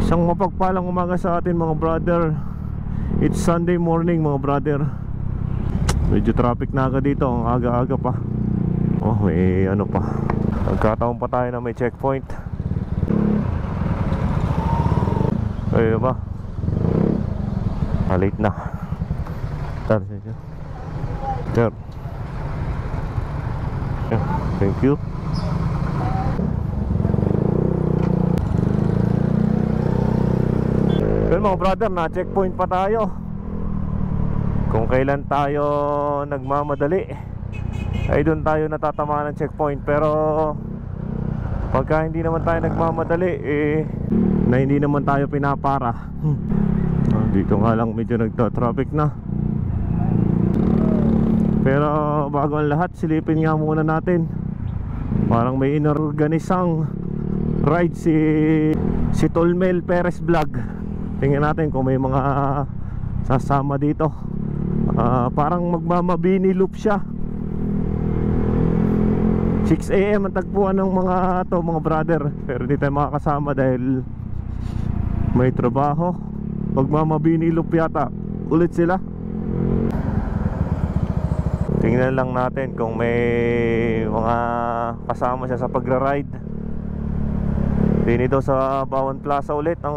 Isang mapagpalang umaga sa atin mga brother. It's Sunday morning mga brother. Medyo traffic na agad dito, ang aga-aga pa. Oh, may ano pa. Nagkataon pa tayo na may checkpoint. Ayun ba? Late na. Sir. Thank you. Well mga brother, na checkpoint pa tayo. Kung kailan tayo nagmamadali ay doon tayo natatamaan ng checkpoint. Pero pagka hindi naman tayo nagmamadali na hindi naman tayo pinapara, dito nga lang medyo nagta-traffic na. Pero bago ang lahat, silipin nga muna natin. Parang may inorganisang ride si Tolmel Perez Vlog. Tingnan natin kung may mga sasama dito. Parang magmamabini loop siya. 6 AM ang tagpuan ng mga brother. Pero di tayo makakasama dahil may trabaho. Magmamabini loop yata ulit sila. Tingnan lang natin kung may mga kasama siya sa pagra-ride. Dito sa Bawan Plaza ulit ang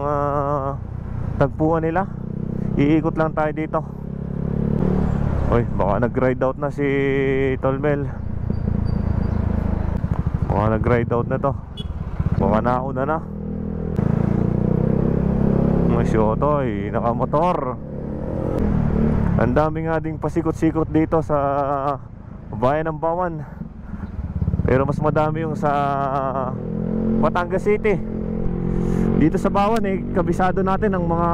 tagpuan nila. Iikot lang tayo dito. Oy, baka nag-ride out na si Tolmel. Baka nag-ride out na to. Baka nauna na. May Otoy, nakamotor. Ang dami nga ding pasikot-sikot dito sa bayan ng Bawan. Pero mas madami yung sa Batangas City. Dito sa Bawan kabisado natin ang mga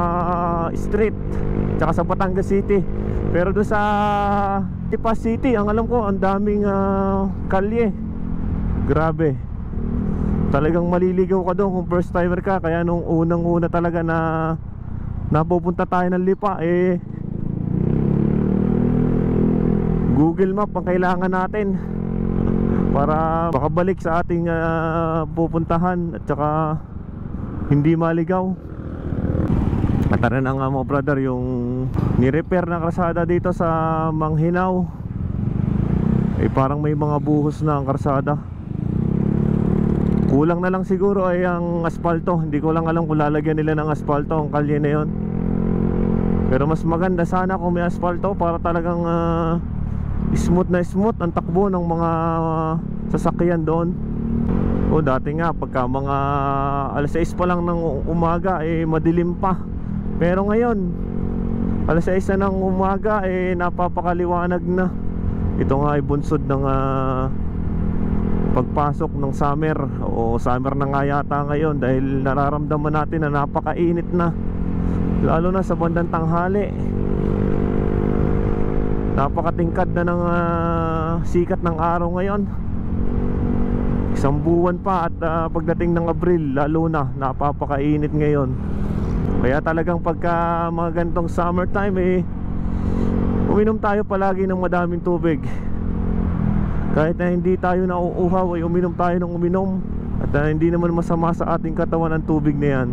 street, tsaka sa Batangas City. Pero doon sa Lipa City, ang alam ko ang daming kalye. Grabe. Talagang maliligaw ka doon kung first timer ka. Kaya nung unang-una talaga na napupunta tayo ng Lipa, Google Map ang kailangan natin para makabalik sa ating pupuntahan at saka hindi maligaw. At tara na nga mga brother, yung ni-repair na kalsada dito sa Manghinaw, parang may mga buhos na ang kalsada. Kulang na lang siguro ay ang asfalto. Hindi ko lang alam kung lalagyan nila ng asfalto ang kalye na yun. Pero mas maganda sana kung may asfalto para talagang smooth na smooth ang takbo ng mga sasakyan doon. O dati nga pagka mga alas 6 pa lang ng umaga madilim pa. Pero ngayon alas 6 na ng umaga napapakaliwanag na. Ito nga ay bunsod ng pagpasok ng summer. O summer na nga yata ngayon dahil nararamdaman natin na napakainit na, lalo na sa bandang tanghali. Napakatingkad na ng sikat ng araw ngayon. Isang buwan pa at pagdating ng Abril lalo na napapakainit ngayon. Kaya talagang pagka mga gantong summertime uminom tayo palagi ng madaming tubig. Kahit na hindi tayo nauuhaw uminom tayo ng uminom. At hindi naman masama sa ating katawan ang tubig na yan.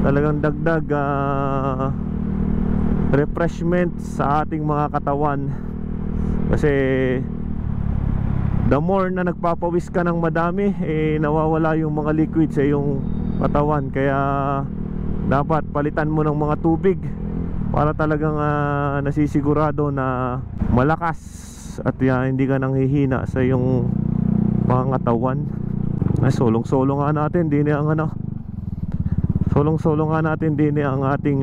Talagang dagdag refreshment sa ating mga katawan. Kasi the more na nagpapawis ka ng madami nawawala yung mga liquid sa iyong katawan. Kaya dapat palitan mo ng mga tubig para talagang nasisigurado na malakas at hindi ka nanghihina sa iyong mga katawan. Solong-solo nga natin din ang solong-solo nga natin din ang ating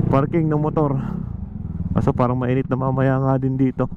parking ng motor. Kaso parang mainit na mamaya nga din dito.